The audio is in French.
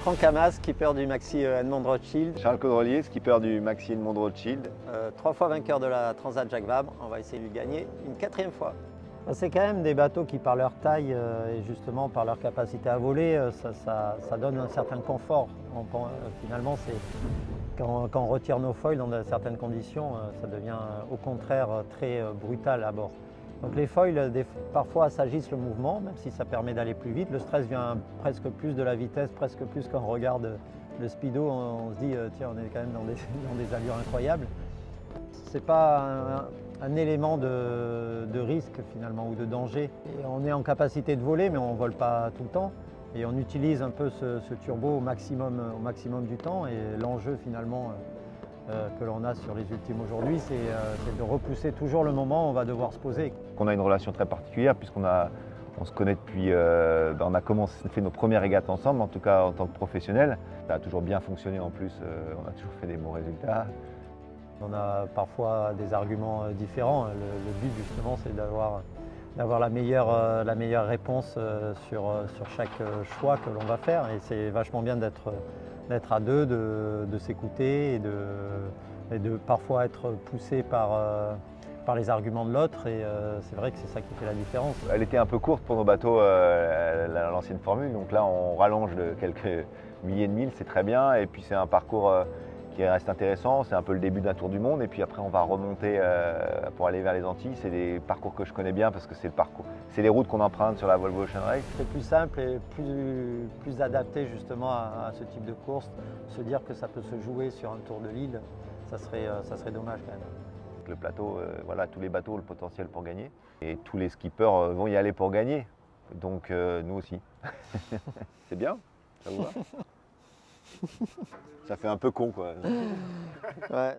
Franck Hamas, skipper du Maxi Edmond Rothschild. Charles Caudrelier, skipper du Maxi Edmond Rothschild. 3 fois vainqueur de la Transat Jacques Vabre. On va essayer de lui gagner une 4e fois. C'est quand même des bateaux qui, par leur taille et justement par leur capacité à voler, ça donne un certain confort. Finalement, quand on retire nos foils dans certaines conditions, ça devient au contraire très brutal à bord. Donc les foils, parfois, assagissent le mouvement, même si ça permet d'aller plus vite. Le stress vient presque plus de la vitesse, presque plus quand on regarde le speedo, on se dit tiens, on est quand même dans des allures incroyables. C'est pas un élément de risque finalement ou de danger. Et on est en capacité de voler, mais on ne vole pas tout le temps. Et on utilise un peu ce turbo au maximum du temps. Et l'enjeu finalement que l'on a sur les ultimes aujourd'hui, c'est de repousser toujours le moment où on va devoir se poser. On a une relation très particulière puisqu'on se connaît depuis, on a fait nos premières régates ensemble, en tout cas en tant que professionnel. Ça a toujours bien fonctionné en plus, on a toujours fait des bons résultats. On a parfois des arguments différents. Le but justement, c'est d'avoir la meilleure réponse sur chaque choix que l'on va faire. Et c'est vachement bien d'être à deux, de s'écouter et de parfois être poussé par les arguments de l'autre. Et c'est vrai que c'est ça qui fait la différence. Elle était un peu courte pour nos bateaux, l'ancienne formule. Donc là, on rallonge de quelques milliers de milles, c'est très bien. Et puis c'est un parcours qui reste intéressant. C'est un peu le début d'un tour du monde. Et puis après, on va remonter pour aller vers les Antilles. C'est des parcours que je connais bien parce que c'est les routes qu'on emprunte sur la Volvo Ocean Race. C'est plus simple et plus adapté justement à ce type de course. Se dire que ça peut se jouer sur un tour de l'île, ça serait dommage quand même. Le plateau, voilà, tous les bateaux ont le potentiel pour gagner. Et tous les skippers vont y aller pour gagner. Donc nous aussi. C'est bien, ça vous va? Ça fait un peu con quoi. Ouais.